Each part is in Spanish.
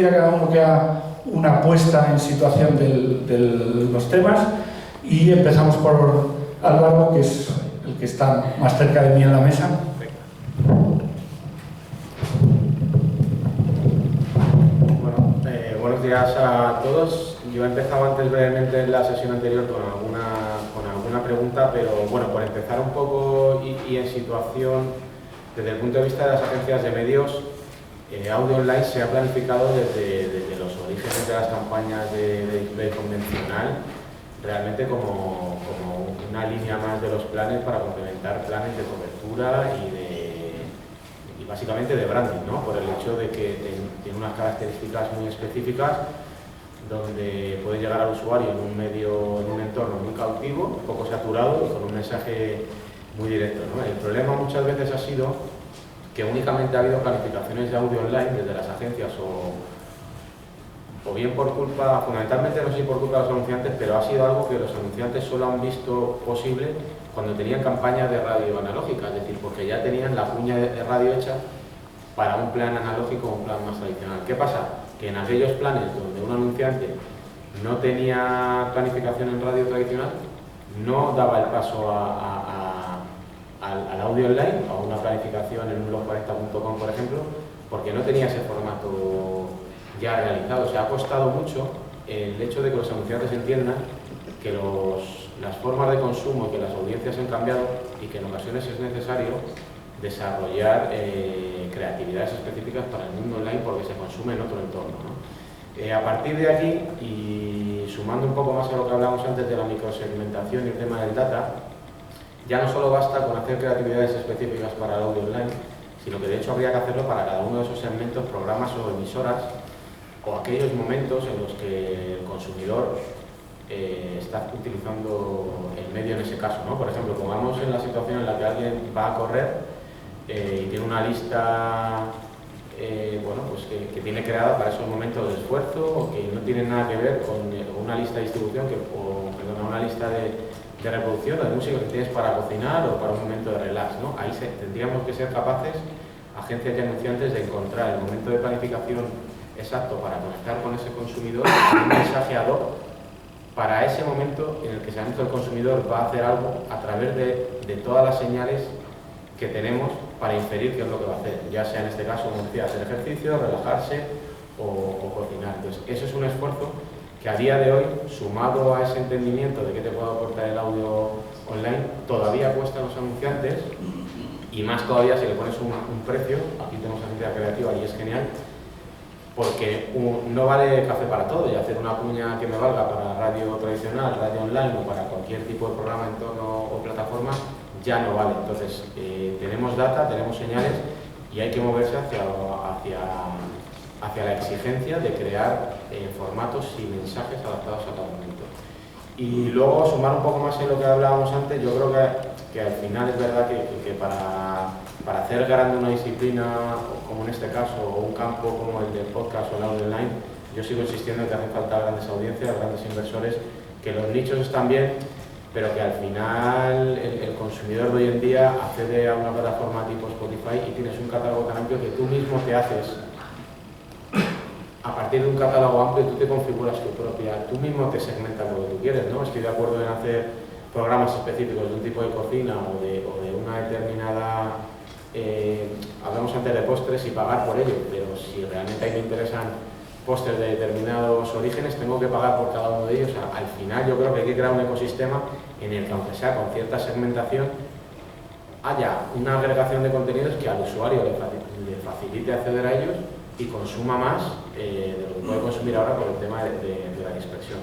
pedir a cada uno que haga una puesta en situación de los temas y empezamos por Álvaro, que es el que está más cerca de mí en la mesa. Bueno, buenos días a todos. Yo he empezado antes brevemente en la sesión anterior con alguna pregunta, pero bueno, por empezar un poco y en situación, desde el punto de vista de las agencias de medios, Audio Online se ha planificado desde los orígenes de las campañas de display convencional, realmente como una línea más de los planes para complementar planes de cobertura y básicamente de branding, ¿no? Por el hecho de que tiene unas características muy específicas donde puede llegar al usuario en un medio, en un entorno muy cautivo, poco saturado y con un mensaje muy directo, ¿no? El problema muchas veces ha sido que únicamente ha habido planificaciones de audio online desde las agencias o bien por culpa, fundamentalmente no sé si por culpa de los anunciantes, pero ha sido algo que los anunciantes solo han visto posible cuando tenían campañas de radio analógica, es decir, porque ya tenían la cuña de radio hecha para un plan analógico o un plan más tradicional. ¿Qué pasa? Que en aquellos planes donde un anunciante no tenía planificación en radio tradicional, no daba el paso al audio online, a una planificación en un log40.com, por ejemplo, porque no tenía ese formato ya realizado. O sea, ha costado mucho el hecho de que los anunciantes entiendan que las formas de consumo y que las audiencias han cambiado y que en ocasiones es necesario desarrollar creatividades específicas para el mundo online porque se consume en otro entorno, ¿no? A partir de aquí, y sumando un poco más a lo que hablamos antes de la microsegmentación y el tema del data, ya no solo basta con hacer creatividades específicas para el audio online, sino que de hecho habría que hacerlo para cada uno de esos segmentos, programas o emisoras, o aquellos momentos en los que el consumidor está utilizando el medio en ese caso, ¿no? Por ejemplo, pongamos en la situación en la que alguien va a correr y tiene una lista bueno, pues que tiene creada para esos momentos de esfuerzo o que no tiene nada que ver con una lista de distribución, una lista de reproducción o de música que tienes para cocinar o para un momento de relax, ¿no? Ahí tendríamos que ser capaces, agencias y anunciantes, de encontrar el momento de planificación exacto para conectar con ese consumidor y un mensaje ad hoc para ese momento en el que sabemos que el consumidor va a hacer algo a través de todas las señales que tenemos para inferir qué es lo que va a hacer, ya sea en este caso, como decía, hacer ejercicio, relajarse o cocinar. Entonces, eso es un esfuerzo que a día de hoy, sumado a ese entendimiento de qué te puede aportar el audio online, todavía cuesta a los anunciantes, y más todavía si le pones un precio. Aquí tenemos agencia creativa y es genial, porque no vale café para todo, y hacer una cuña que me valga para radio tradicional, radio online o para cualquier tipo de programa, entorno o plataforma, ya no vale. Entonces, tenemos data, tenemos señales y hay que moverse hacia la exigencia de crear formatos y mensajes adaptados a cada momento. Y luego, sumar un poco más en lo que hablábamos antes, yo creo que al final es verdad que para hacer grande una disciplina, como en este caso, o un campo como el del podcast o el audio online, yo sigo insistiendo en que hacen falta grandes audiencias, grandes inversores, que los nichos están bien, pero que al final el consumidor de hoy en día accede a una plataforma tipo Spotify y tienes un catálogo tan amplio que tú mismo te haces. A partir de un catálogo amplio tú te configuras tú mismo te segmentas lo que tú quieres, ¿no? Estoy de acuerdo en hacer programas específicos de un tipo de cocina o de una determinada, hablamos antes de postres, y pagar por ello, pero si realmente a mí me interesan postres de determinados orígenes, tengo que pagar por cada uno de ellos. O sea, al final yo creo que hay que crear un ecosistema en el que, aunque sea con cierta segmentación, haya una agregación de contenidos que al usuario le facilite acceder a ellos y consuma más de lo que puede consumir ahora por el tema de la dispersión.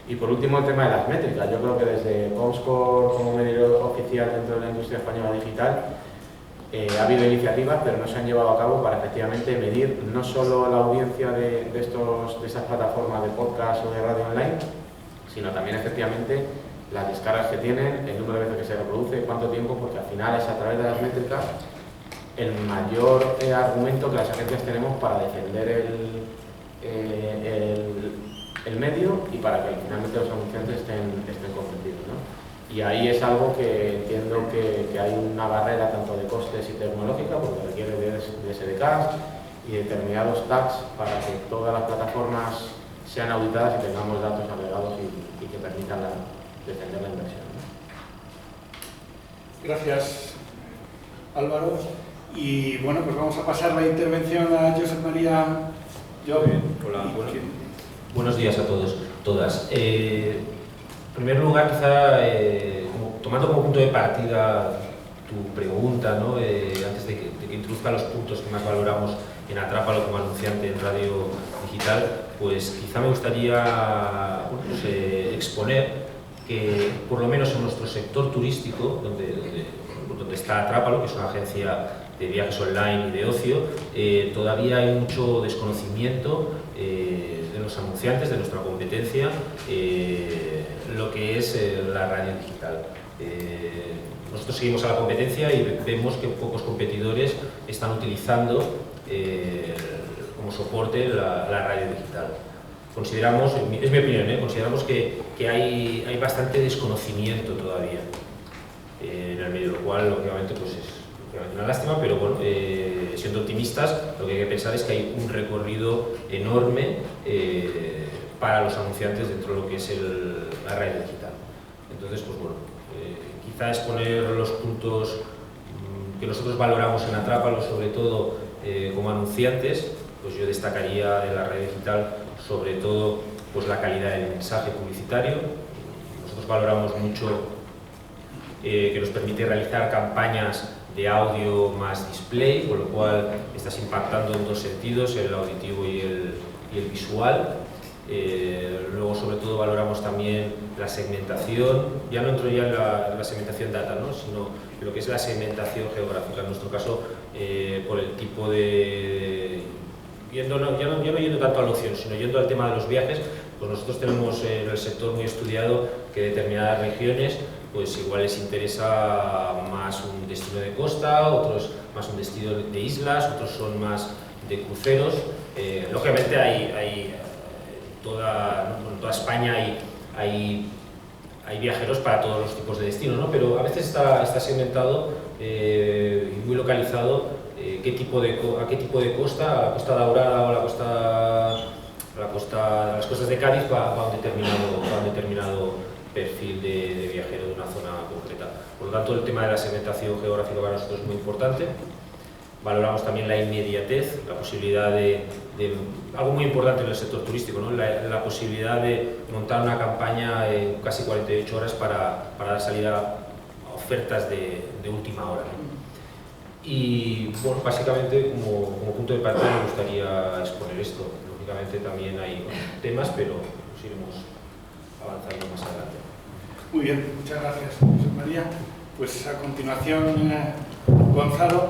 Y por último, el tema de las métricas. Yo creo que desde Comscore, como medio oficial dentro de la industria española digital, ha habido iniciativas, pero no se han llevado a cabo para efectivamente medir no solo la audiencia de estas plataformas de podcast o de radio online, sino también efectivamente las descargas que tienen, el número de veces que se reproduce, cuánto tiempo, porque al final es a través de las métricas el mayor argumento que las agencias tenemos para defender el medio y para que finalmente los anunciantes estén convencidos, ¿no? Y ahí es algo que entiendo que hay una barrera tanto de costes y tecnológica, porque requiere de SDKs, y determinados tags para que todas las plataformas sean auditadas y tengamos datos agregados y que permitan defender la inversión, ¿no? Gracias, Álvaro. Y bueno, pues vamos a pasar la intervención a Josep María Llobet. Hola, buenos días a todos, todas. En primer lugar, quizá tomando como punto de partida tu pregunta, ¿no? Antes de que introduzca los puntos que más valoramos en Atrápalo como anunciante en radio digital, pues quizá me gustaría exponer que, por lo menos en nuestro sector turístico, donde está Atrápalo, que es una agencia de viajes online y de ocio, todavía hay mucho desconocimiento de los anunciantes, de nuestra competencia, lo que es la radio digital. Nosotros seguimos a la competencia y vemos que pocos competidores están utilizando como soporte la radio digital. Consideramos, es mi opinión, consideramos que hay bastante desconocimiento todavía en el medio, lo cual lógicamente pues es una lástima, pero bueno, siendo optimistas, lo que hay que pensar es que hay un recorrido enorme para los anunciantes dentro de lo que es la radio digital. Entonces, pues bueno, quizá exponer los puntos que nosotros valoramos en Atrápalo, sobre todo como anunciantes, pues yo destacaría de la radio digital sobre todo pues la calidad del mensaje publicitario. Nosotros valoramos mucho que nos permite realizar campañas de audio más display, con lo cual estás impactando en dos sentidos, el auditivo y el visual. Luego, sobre todo, valoramos también la segmentación. Ya no entro ya en la segmentación data, ¿no? Sino lo que es la segmentación geográfica. En nuestro caso, por el tipo de... ya no yendo tanto a la opción, sino yendo al tema de los viajes, pues nosotros tenemos en el sector muy estudiado que determinadas regiones pues igual les interesa más un destino de costa, otros más un destino de islas, otros son más de cruceros. Lógicamente hay toda España hay viajeros para todos los tipos de destinos, ¿no? Pero a veces está segmentado y muy localizado a qué tipo de costa, a la Costa Daurada o a las costas de Cádiz va un determinado perfil de viajero de una zona concreta. Por lo tanto, el tema de la segmentación geográfica para nosotros es muy importante. Valoramos también la inmediatez, la posibilidad de algo muy importante en el sector turístico, ¿no? La posibilidad de montar una campaña en casi 48 horas para dar salida a ofertas de última hora, ¿no? Y bueno, básicamente como punto de partida me gustaría exponer esto. Lógicamente también hay temas, pero los iremos avanzando más adelante. Muy bien, muchas gracias, José María. Pues a continuación, Gonzalo.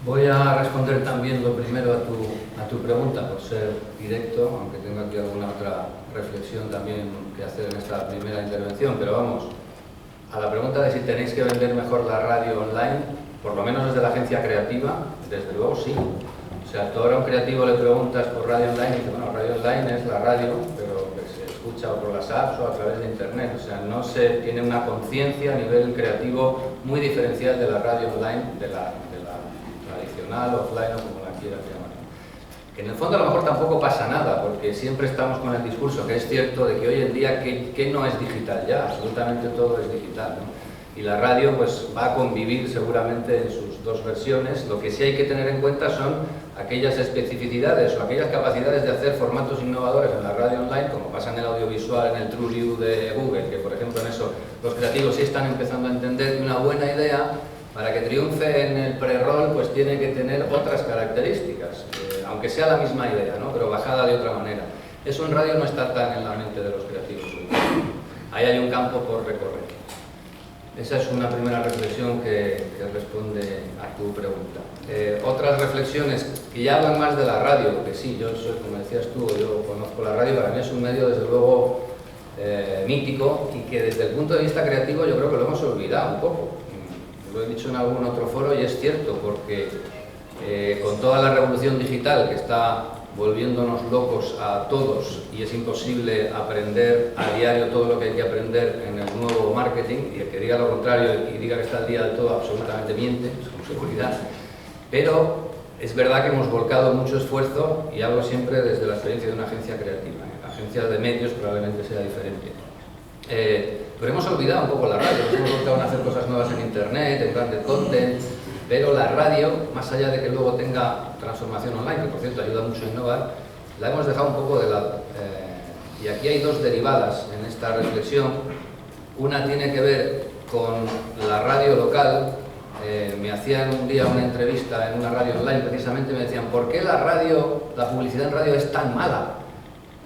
Voy a responder también lo primero a tu pregunta, por ser directo, aunque tengo aquí alguna otra reflexión también que hacer en esta primera intervención, pero vamos, a la pregunta de si tenéis que vender mejor la radio online, por lo menos desde la agencia creativa, desde luego sí. O sea, tú ahora a un creativo le preguntas por radio online y dice, bueno, radio online es la radio, pero que se escucha o por las apps o a través de internet. O sea, no se tiene una conciencia a nivel creativo muy diferencial de la radio online, de la tradicional, offline o como la quieras llamar. Que en el fondo a lo mejor tampoco pasa nada, porque siempre estamos con el discurso, que es cierto, de que hoy en día ¿qué no es digital ya? Absolutamente todo es digital, ¿no? Y la radio pues va a convivir seguramente en sus dos versiones. Lo que sí hay que tener en cuenta son aquellas especificidades o aquellas capacidades de hacer formatos innovadores en la radio online, como pasa en el audiovisual, en el TrueView de Google, que por ejemplo en eso los creativos sí están empezando a entender que una buena idea, para que triunfe en el pre-roll, pues tiene que tener otras características, aunque sea la misma idea, ¿no? Pero bajada de otra manera. Eso en radio no está tan en la mente de los creativos. Ahí hay un campo por recorrer. Esa es una primera reflexión que responde a tu pregunta. Otras reflexiones que ya hablan más de la radio, porque sí, yo soy, como decías tú, yo conozco la radio, para mí es un medio desde luego mítico y que desde el punto de vista creativo yo creo que lo hemos olvidado un poco. Lo he dicho en algún otro foro y es cierto, porque con toda la revolución digital que está volviéndonos locos a todos y es imposible aprender a diario todo lo que hay que aprender en el nuevo marketing, y el que diga lo contrario y diga que está al día de todo absolutamente miente, con seguridad. Pero es verdad que hemos volcado mucho esfuerzo, y hablo siempre desde la experiencia de una agencia creativa. En agencias de medios probablemente sea diferente. Pero hemos olvidado un poco la radio, nos hemos volcado a hacer cosas nuevas en internet, en plan de content, pero la radio, más allá de que luego tenga transformación online, que por cierto ayuda mucho a innovar, la hemos dejado un poco de lado. Y aquí hay dos derivadas en esta reflexión. Una tiene que ver con la radio local. Me hacían un día una entrevista en una radio online, precisamente me decían, ¿por qué la publicidad en radio es tan mala?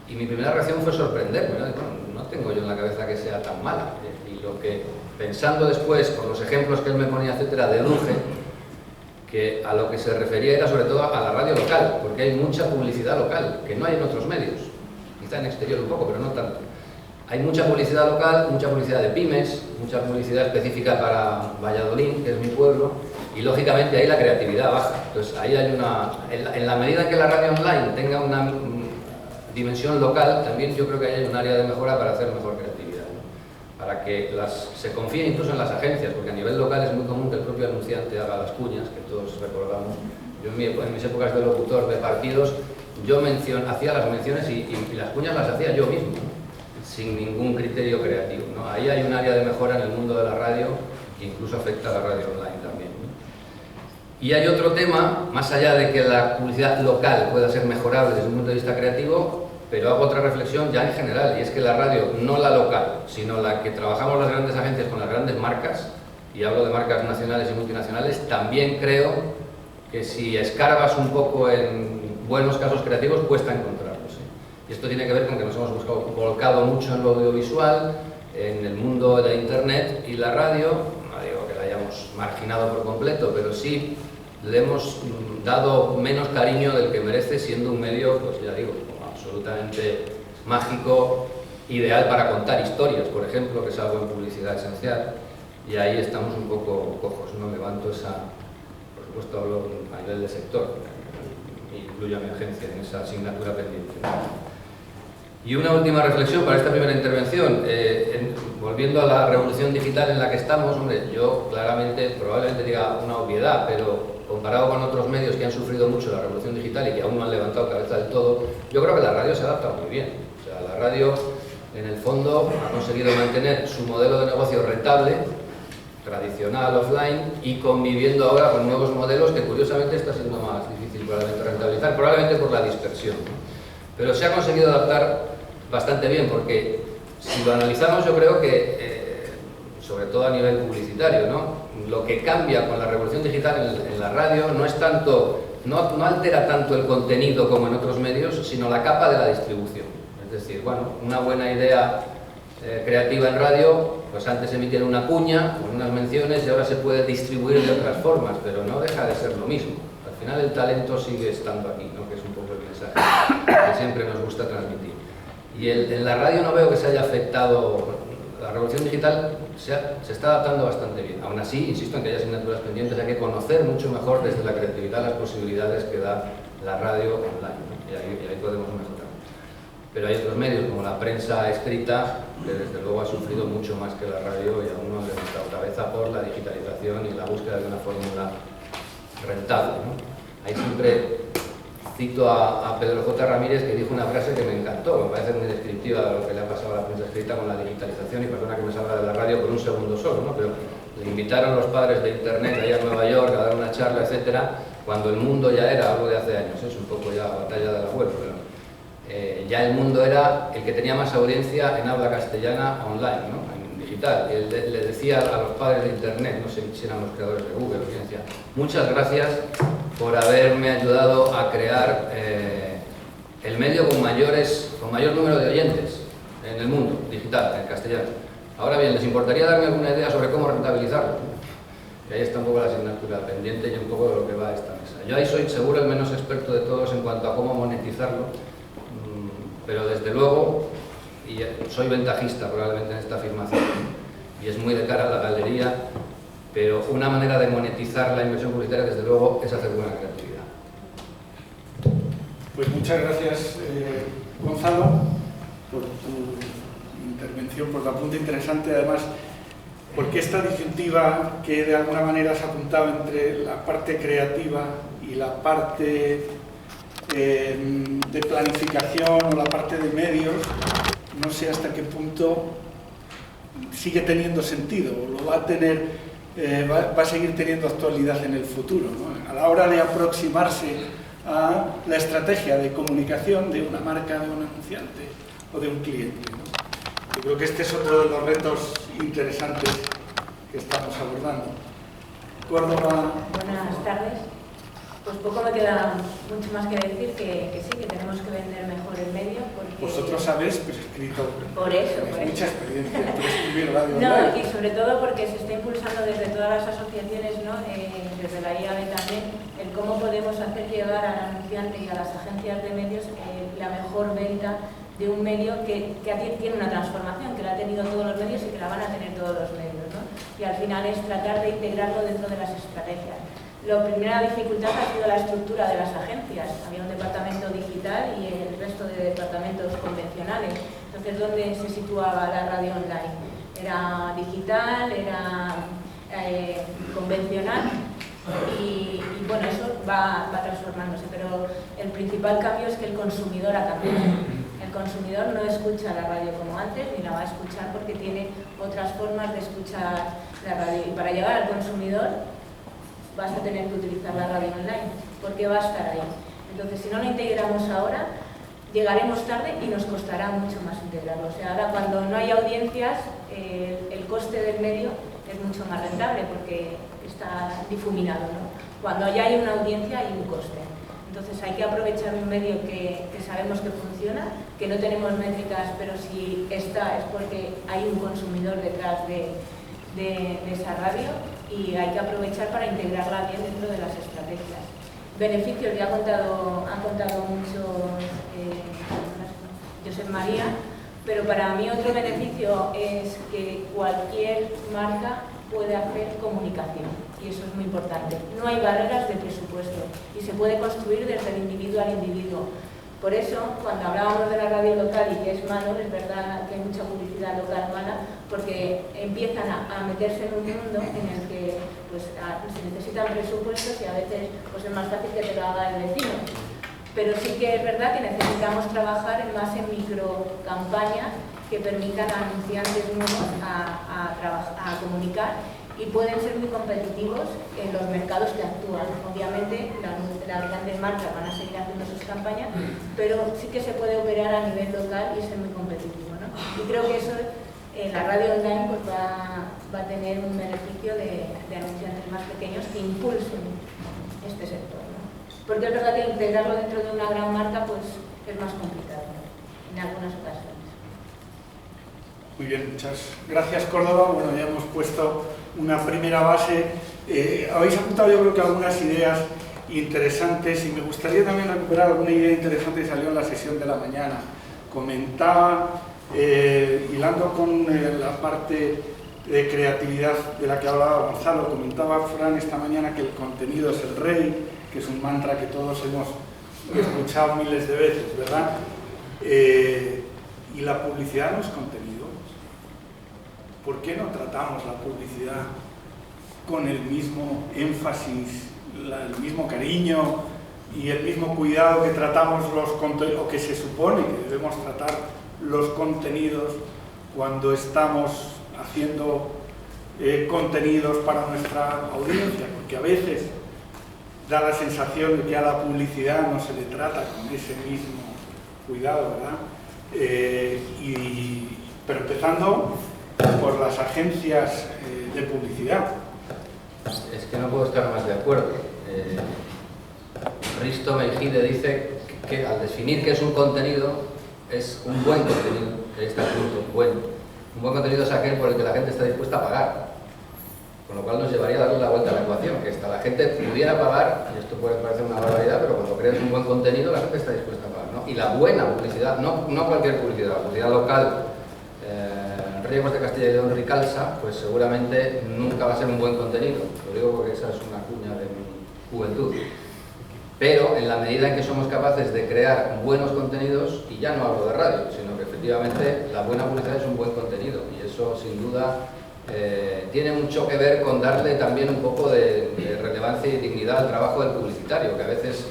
Y mi primera reacción fue sorprenderme, ¿no? No tengo yo en la cabeza que sea tan mala. Y lo que, pensando después, por los ejemplos que él me ponía, etcétera, deduje que a lo que se refería era sobre todo a la radio local, porque hay mucha publicidad local, que no hay en otros medios, quizá en exterior un poco, pero no tanto. Hay mucha publicidad local, mucha publicidad de pymes, mucha publicidad específica para Valladolid, que es mi pueblo, y lógicamente ahí la creatividad baja. Entonces ahí hay en la medida en que la radio online tenga una dimensión local, también yo creo que ahí hay un área de mejora para hacer mejor creatividad, ¿no? Para que se confíe incluso en las agencias, porque a nivel local es muy común que el propio anunciante haga las cuñas, que todos recordamos. Yo en mis épocas de locutor de partidos, yo hacía las menciones y las cuñas las hacía yo mismo, ¿no? Sin ningún criterio creativo, ¿no? Ahí hay un área de mejora en el mundo de la radio que incluso afecta a la radio online también, ¿no? Y hay otro tema, más allá de que la publicidad local pueda ser mejorable desde un punto de vista creativo, pero hago otra reflexión ya en general, y es que la radio, no la local, sino la que trabajamos las grandes agencias con las grandes marcas, y hablo de marcas nacionales y multinacionales, también creo que si escarbas un poco en buenos casos creativos, cuesta encontrarlos, ¿sí? Y esto tiene que ver con que nos hemos volcado mucho en lo audiovisual, en el mundo de internet y la radio. No digo que la hayamos marginado por completo, pero sí le hemos dado menos cariño del que merece, siendo un medio, pues ya digo, absolutamente mágico, ideal para contar historias, por ejemplo, que es algo en publicidad esencial, y ahí estamos un poco cojos, ¿no? Levanto por supuesto hablo a nivel de sector, incluyo a mi agencia en esa asignatura pendiente, ¿no? Y una última reflexión para esta primera intervención, volviendo a la revolución digital en la que estamos, hombre, yo claramente, probablemente diga una obviedad, pero comparado con otros medios que han sufrido mucho la revolución digital y que aún no han levantado cabeza del todo, yo creo que la radio se adapta muy bien. O sea, la radio, en el fondo, ha conseguido mantener su modelo de negocio rentable, tradicional, offline, y conviviendo ahora con nuevos modelos que curiosamente está siendo más difícil probablemente rentabilizar, probablemente por la dispersión, ¿no? Pero se ha conseguido adaptar bastante bien, porque si lo analizamos, yo creo que, sobre todo a nivel publicitario, ¿no? Lo que cambia con la revolución digital en la radio no es tanto, no altera tanto el contenido como en otros medios, sino la capa de la distribución. Es decir, bueno, una buena idea creativa en radio, pues antes emitían una cuña con unas menciones y ahora se puede distribuir de otras formas, pero no deja de ser lo mismo. Al final el talento sigue estando aquí, ¿no? Que es un poco el mensaje que siempre nos gusta transmitir. Y en la radio no veo que se haya afectado. La revolución digital se está adaptando bastante bien. Aún así, insisto en que hay asignaturas pendientes, hay que conocer mucho mejor desde la creatividad las posibilidades que da la radio online, ¿no? Y ahí podemos mejorar. Pero hay otros medios, como la prensa escrita, que desde luego ha sufrido mucho más que la radio y aún no han levantado cabeza por la digitalización y la búsqueda de una fórmula rentable, ¿no? Ahí siempre cito a Pedro J. Ramírez, que dijo una frase que me encantó, me parece muy descriptiva de lo que le ha pasado a la prensa escrita con la digitalización, y perdona que me salga de la radio por un segundo solo, ¿no? Pero le invitaron los padres de internet allá a Nueva York a dar una charla, etcétera, cuando el mundo ya era algo de hace años, es un poco ya batalla del abuelo, pero ya el mundo era el que tenía más audiencia en habla castellana online, ¿no? En digital. Y él le decía a los padres de internet, no sé si eran los creadores de Google, o decía, muchas gracias por haberme ayudado a crear el medio con mayor número de oyentes en el mundo digital, en castellano. Ahora bien, ¿les importaría darme alguna idea sobre cómo rentabilizarlo? Y ahí está un poco la asignatura pendiente y un poco de lo que va a esta mesa. Yo ahí soy seguro el menos experto de todos en cuanto a cómo monetizarlo, pero desde luego, y soy ventajista probablemente en esta afirmación, y es muy de cara a la galería, pero una manera de monetizar la inversión publicitaria, desde luego, es hacer buena creatividad. Pues muchas gracias, Gonzalo, por tu intervención, por tu apunte interesante, además, porque esta disyuntiva que de alguna manera has apuntado entre la parte creativa y la parte de planificación o la parte de medios, no sé hasta qué punto sigue teniendo sentido, o lo va a tener, va a seguir teniendo actualidad en el futuro, ¿no? A la hora de aproximarse a la estrategia de comunicación de una marca, de un anunciante o de un cliente, ¿no? Yo creo que este es otro de los retos interesantes que estamos abordando. Córdoba. Buenas tardes. Pues poco me queda mucho más que decir que sí, que tenemos que vender mejor el medio. Porque Vosotros sabéis, pues escrito. Por eso. Mucha experiencia en escribir radio. No, y sobre todo porque se está impulsando desde todas las asociaciones, ¿no? Desde la IAB también, el cómo podemos hacer llegar al anunciante y a las agencias de medios la mejor venta de un medio que tiene una transformación, que la ha tenido todos los medios y que la van a tener todos los medios, ¿no? Y al final es tratar de integrarlo dentro de las estrategias. La primera dificultad ha sido la estructura de las agencias. Había un departamento digital y el resto de departamentos convencionales. Entonces, ¿dónde se situaba la radio online? Era digital, era convencional y bueno, eso va transformándose, pero el principal cambio es que el consumidor ha cambiado. El consumidor no escucha la radio como antes, ni la va a escuchar porque tiene otras formas de escuchar la radio. Y para llegar al consumidor vas a tener que utilizar la radio online, porque va a estar ahí. Entonces, si no lo integramos ahora, llegaremos tarde y nos costará mucho más integrarlo. O sea, ahora cuando no hay audiencias, el coste del medio es mucho más rentable porque está difuminado, ¿no? Cuando ya hay una audiencia hay un coste. Entonces hay que aprovechar un medio que sabemos que funciona, que no tenemos métricas, pero si está es porque hay un consumidor detrás de esa radio y hay que aprovechar para integrarla bien dentro de las estrategias. Beneficios, ya ha contado mucho Josep María, pero para mí otro beneficio es que cualquier marca puede hacer comunicación y eso es muy importante. No hay barreras de presupuesto y se puede construir desde el individuo al individuo. Por eso, cuando hablábamos de la radio local y que es malo, es verdad que hay mucha publicidad local mala, porque empiezan a meterse en un mundo en el que pues, se necesitan presupuestos y a veces pues, es más fácil que te lo haga el vecino. Pero sí que es verdad que necesitamos trabajar más en microcampañas que permitan a anunciantes nuevos a comunicar y pueden ser muy competitivos en los mercados que actúan. Obviamente las grandes marcas van a seguir haciendo sus campañas, pero sí que se puede operar a nivel local y ser muy competitivo, ¿no? Y creo que eso la radio online pues, va a tener un beneficio de anunciantes más pequeños que impulsen este sector, ¿no? Porque es verdad que integrarlo dentro de una gran marca pues, es más complicado, ¿no? En algunas ocasiones. Muy bien, muchas gracias, Córdoba. Bueno, ya hemos puesto una primera base. Habéis apuntado yo creo que algunas ideas interesantes y me gustaría también recuperar alguna idea interesante que salió en la sesión de la mañana. Comentaba, hilando con la parte de creatividad de la que hablaba Gonzalo, comentaba Fran esta mañana que el contenido es el rey, que es un mantra que todos hemos escuchado miles de veces, ¿verdad? Y la publicidad no es contenido. ¿Por qué no tratamos la publicidad con el mismo énfasis, el mismo cariño y el mismo cuidado que tratamos los contenidos, o que se supone que debemos tratar los contenidos cuando estamos haciendo contenidos para nuestra audiencia? Porque a veces da la sensación de que a la publicidad no se le trata con ese mismo cuidado, ¿verdad? Pero empezando por las agencias de publicidad. Es que no puedo estar más de acuerdo. Risto Mejide dice que al definir qué es un contenido, es un buen contenido. Este punto, bueno. Un buen contenido es aquel por el que la gente está dispuesta a pagar. Con lo cual nos llevaría a darle la vuelta a la ecuación, que hasta la gente pudiera pagar, y esto puede parecer una barbaridad, pero cuando creas un buen contenido la gente está dispuesta a pagar, ¿no? Y la buena publicidad, no cualquier publicidad, la publicidad local, Riegos de Castilla y León Ricalsa, pues seguramente nunca va a ser un buen contenido. Lo digo porque esa es una cuña de mi juventud. Pero en la medida en que somos capaces de crear buenos contenidos, y ya no hablo de radio, sino que efectivamente la buena publicidad es un buen contenido, y eso sin duda tiene mucho que ver con darle también un poco de relevancia y dignidad al trabajo del publicitario, que a veces,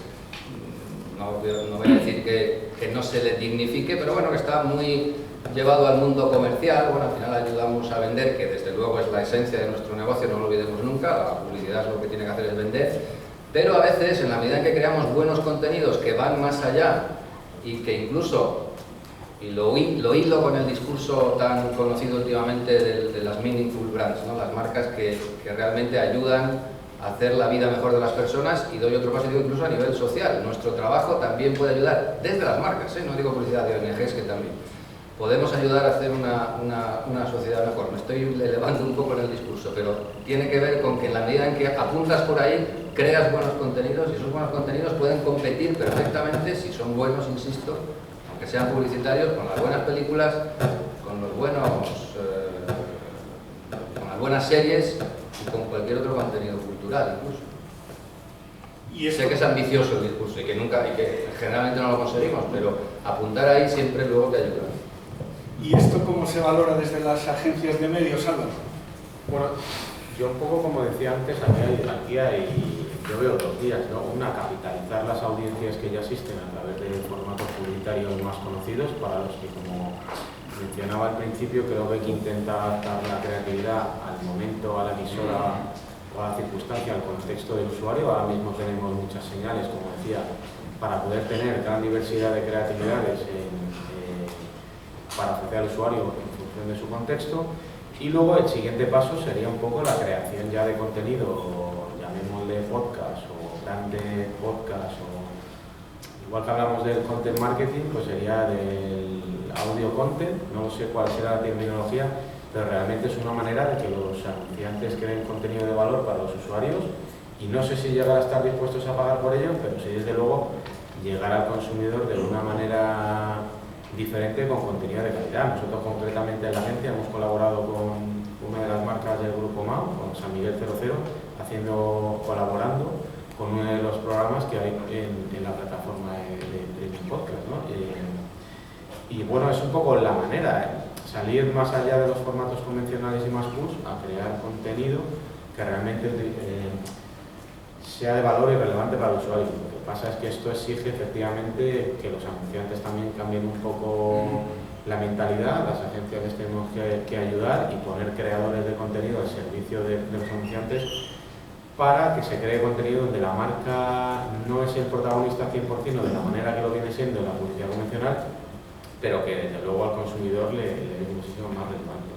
no voy a decir que no se le dignifique, pero bueno, que está muy llevado al mundo comercial. Bueno, al final ayudamos a vender, que desde luego es la esencia de nuestro negocio, no lo olvidemos nunca, la publicidad es lo que tiene que hacer es vender, pero a veces, en la medida en que creamos buenos contenidos que van más allá y que incluso, y lo hilo con el discurso tan conocido últimamente de las meaningful brands, ¿no? Las marcas que realmente ayudan a hacer la vida mejor de las personas, y doy otro paso, digo, incluso a nivel social. Nuestro trabajo también puede ayudar desde las marcas, no digo publicidad de ONGs, que también podemos ayudar a hacer una sociedad mejor. Me estoy elevando un poco en el discurso, pero tiene que ver con que en la medida en que apuntas por ahí, creas buenos contenidos, y esos buenos contenidos pueden competir perfectamente, si son buenos, insisto, aunque sean publicitarios, con las buenas películas, con las buenas series y con cualquier otro contenido cultural incluso. Y sé que es ambicioso el discurso y que generalmente no lo conseguimos, pero apuntar ahí siempre luego te ayuda. ¿Y esto cómo se valora desde las agencias de medios, Álvaro? Bueno, yo un poco como decía antes, aquí hay, yo veo 2 vías, ¿no? Una, capitalizar las audiencias que ya existen a través de formatos publicitarios más conocidos, para los que, como mencionaba al principio, creo que hay que intentar adaptar la creatividad al momento, a la emisora o a la circunstancia, al contexto del usuario. Ahora mismo tenemos muchas señales, como decía, para poder tener gran diversidad de creatividades para ofrecer al usuario en función de su contexto. Y luego el siguiente paso sería un poco la creación ya de contenido, llamémosle podcast o grande podcast, o igual que hablamos del content marketing, pues sería del audio content. No sé cuál será la terminología, pero realmente es una manera de que los anunciantes creen contenido de valor para los usuarios, y no sé si llegar a estar dispuestos a pagar por ello, pero sí, desde luego, llegar al consumidor de una manera diferente, con contenido de calidad. Nosotros concretamente en la agencia hemos colaborado con una de las marcas del grupo MAU, con San Miguel 00, colaborando con uno de los programas que hay en la plataforma de podcast, ¿no? Y bueno, es un poco la manera, salir más allá de los formatos convencionales y más push, a crear contenido que realmente sea de valor y relevante para el usuario. Lo que pasa es que esto exige efectivamente que los anunciantes también cambien un poco la mentalidad. Las agencias les tenemos que ayudar y poner creadores de contenido al servicio de los anunciantes, para que se cree contenido donde la marca no es el protagonista 100%, de la manera que lo viene siendo en la publicidad convencional, pero que desde luego al consumidor le dé muchísimo más relevante.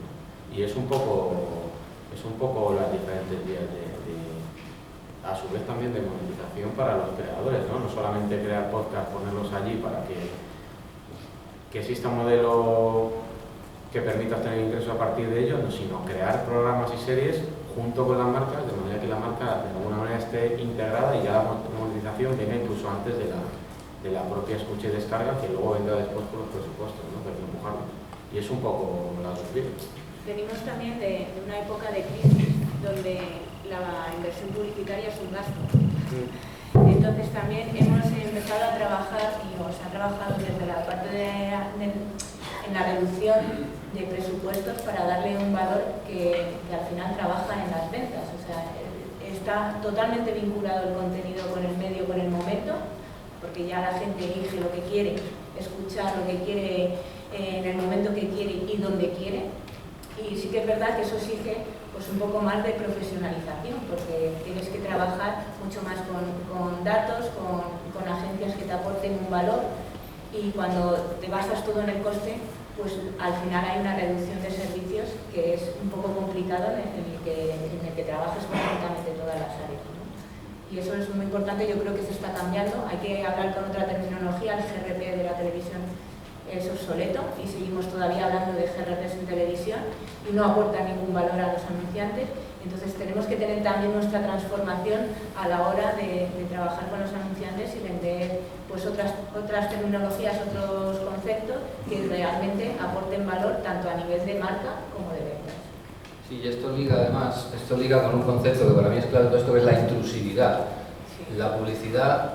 Y es un poco las diferentes vías a su vez también de monetización para los creadores, ¿no? No solamente crear podcast, ponerlos allí para que exista un modelo que permita obtener ingresos a partir de ello, sino crear programas y series junto con las marcas, de manera que la marca de alguna manera esté integrada, y ya la monetización venga incluso antes de la propia escucha y descarga, que luego vendrá después por los presupuestos, ¿no? Pero empujarlo. Y es un poco la sufrir. Venimos también de una época de crisis donde la inversión publicitaria es un gasto. Entonces también hemos empezado a trabajar, y se ha trabajado desde la parte en la reducción de presupuestos para darle un valor que al final trabaja en las ventas. O sea, está totalmente vinculado el contenido con el medio, con el momento, porque ya la gente elige lo que quiere escuchar, lo que quiere en el momento que quiere y donde quiere. Y sí que es verdad que eso exige pues un poco más de profesionalización, porque tienes que trabajar mucho más con datos, con agencias que te aporten un valor, y cuando te basas todo en el coste, pues al final hay una reducción de servicios que es un poco complicado en el que trabajes conjuntamente todas las áreas, ¿no? Y eso es muy importante. Yo creo que se está cambiando. Hay que hablar con otra terminología. El GRP de la televisión es obsoleto y seguimos todavía hablando de GRPs en televisión y no aporta ningún valor a los anunciantes. Entonces tenemos que tener también nuestra transformación a la hora de trabajar con los anunciantes y vender pues otras terminologías, otros conceptos que realmente aporten valor tanto a nivel de marca como de ventas. Sí, y esto liga con un concepto que para mí es clave, todo esto, que es la intrusividad. Sí. La publicidad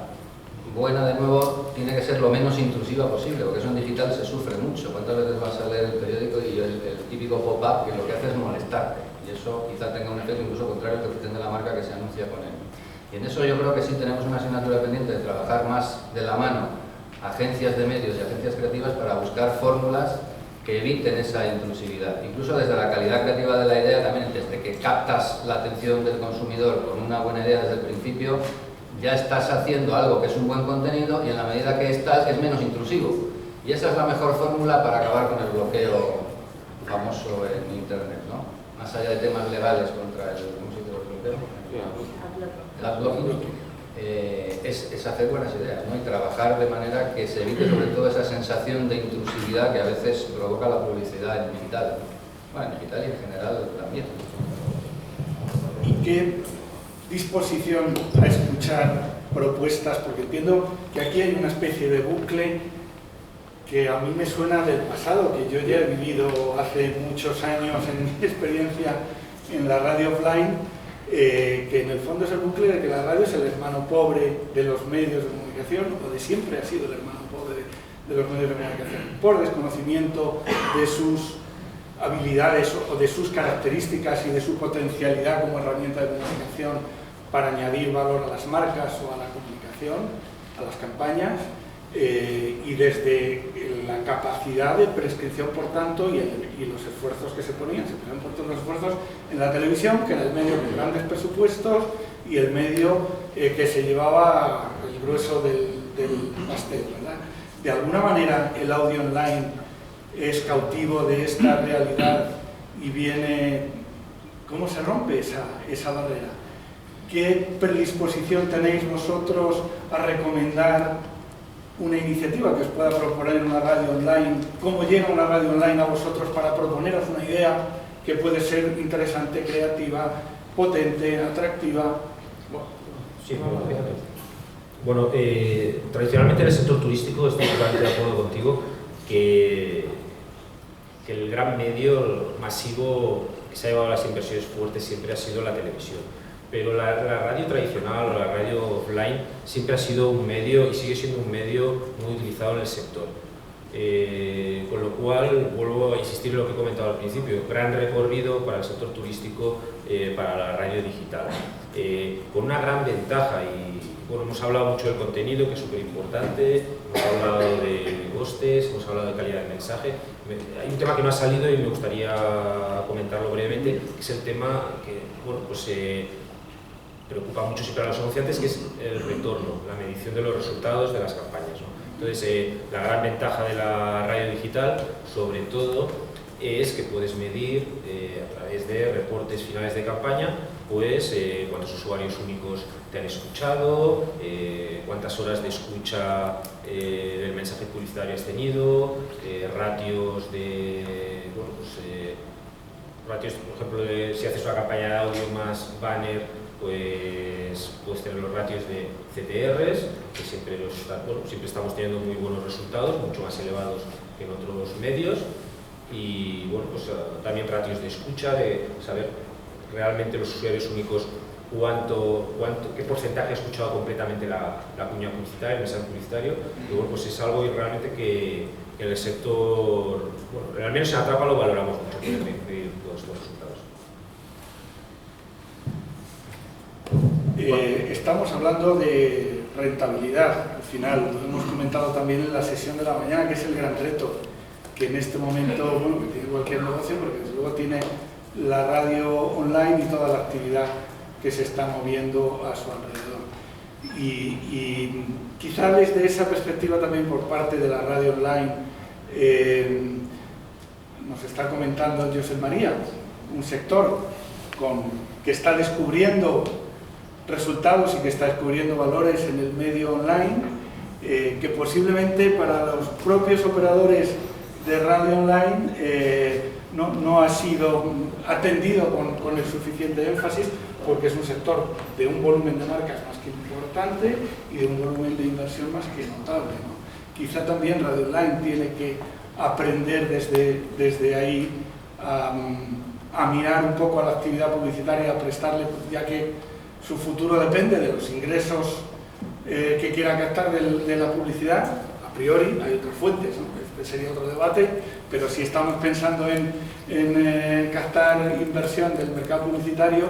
buena, de nuevo, tiene que ser lo menos intrusiva posible, porque eso en digital se sufre mucho. ¿Cuántas veces vas a leer el periódico y el típico pop-up que lo que hace es molestar? Y eso quizá tenga un efecto incluso contrario al que pretende la marca que se anuncia con él. Y en eso yo creo que sí tenemos una asignatura pendiente de trabajar más de la mano agencias de medios y agencias creativas para buscar fórmulas que eviten esa intrusividad. Incluso desde la calidad creativa de la idea, también desde que captas la atención del consumidor con una buena idea desde el principio, ya estás haciendo algo que es un buen contenido y en la medida que estás es menos intrusivo. Y esa es la mejor fórmula para acabar con el bloqueo famoso en Internet, ¿no? Más allá de temas legales contra el, ¿cómo se dice el bloqueo? El adblocking. Es hacer buenas ideas, ¿no? Y trabajar de manera que se evite sobre todo esa sensación de intrusividad que a veces provoca la publicidad en digital. Bueno, en digital y en general también. ¿Y qué disposición a escuchar propuestas? Porque entiendo que aquí hay una especie de bucle que a mí me suena del pasado, que yo ya he vivido hace muchos años en mi experiencia en la radio offline, que en el fondo es el bucle de que la radio es el hermano pobre de los medios de comunicación, o de siempre ha sido el hermano pobre de los medios de comunicación, por desconocimiento de sus habilidades o de sus características y de su potencialidad como herramienta de comunicación para añadir valor a las marcas o a la comunicación, a las campañas, y desde la capacidad de prescripción, por tanto, y los esfuerzos que se ponían por todos los esfuerzos en la televisión, que era el medio con grandes presupuestos y el medio que se llevaba el grueso del pastel, ¿verdad? De alguna manera el audio online es cautivo de esta realidad y viene... ¿Cómo se rompe esa barrera? ¿Qué predisposición tenéis vosotros a recomendar una iniciativa que os pueda proponer una radio online? ¿Cómo llega una radio online a vosotros para proponeros una idea que puede ser interesante, creativa, potente, atractiva? Sí, bueno, tradicionalmente en el sector turístico estoy totalmente de acuerdo contigo que el gran medio masivo que se ha llevado las inversiones fuertes siempre ha sido la televisión. Pero la radio tradicional o la radio offline siempre ha sido un medio y sigue siendo un medio muy utilizado en el sector. Con lo cual, vuelvo a insistir en lo que he comentado al principio, gran recorrido para el sector turístico, para la radio digital. Con una gran ventaja, y bueno, hemos hablado mucho del contenido, que es súper importante, hemos hablado de costes, hemos hablado de calidad de mensaje. Hay un tema que no ha salido y me gustaría comentarlo brevemente, que es el tema que, bueno, pues preocupa mucho siempre a los anunciantes, que es el retorno, la medición de los resultados de las campañas, ¿no? Entonces, la gran ventaja de la radio digital, sobre todo, es que puedes medir a través de reportes finales de campaña, pues cuántos usuarios únicos te han escuchado, cuántas horas de escucha del mensaje publicitario has tenido, ratios de, bueno, pues, ratios, por ejemplo, si haces una campaña de audio más banner, pues puedes tener los ratios de CTRs, que siempre, siempre estamos teniendo muy buenos resultados, mucho más elevados que en otros medios, y bueno, pues también ratios de escucha, de saber realmente los usuarios únicos qué porcentaje ha escuchado completamente la cuña publicitaria, el mensaje publicitario, y bueno, pues es algo realmente que en el sector, bueno, al menos en Atrapa lo valoramos mucho, medir todos estos resultados. Estamos hablando de rentabilidad, al final, lo hemos comentado también en la sesión de la mañana, que es el gran reto, que en este momento, bueno, que tiene cualquier negocio, porque desde luego tiene la radio online y toda la actividad que se está moviendo a su alrededor. Y quizá desde esa perspectiva también por parte de la radio online, nos está comentando Josep María, un sector que está descubriendo resultados y que está descubriendo valores en el medio online, que posiblemente para los propios operadores de radio online no ha sido atendido con el suficiente énfasis, porque es un sector de un volumen de marcas más que importante y de un volumen de inversión más que notable, ¿no? Quizá también radio online tiene que aprender desde ahí a mirar un poco a la actividad publicitaria, a prestarle, ya que su futuro depende de los ingresos que quiera captar de la publicidad, a priori, hay otras fuentes, ¿no? Este sería otro debate, pero si estamos pensando en captar inversión del mercado publicitario,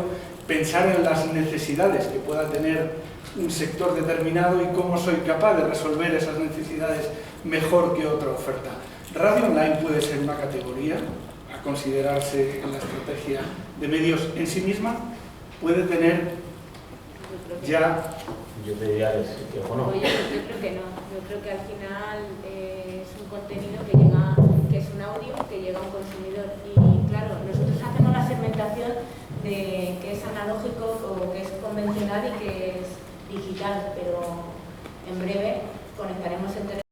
pensar en las necesidades que pueda tener un sector determinado y cómo soy capaz de resolver esas necesidades mejor que otra oferta. Radio online puede ser una categoría a considerarse en la estrategia de medios en sí misma, puede tener ya... Yo te diría que bueno. Yo creo que no. Yo creo que al final es un contenido que llega, que es un audio que llega a un consumidor. Y claro, nosotros hacemos la segmentación de que es analógico o que es convencional y que es digital, pero en breve conectaremos entre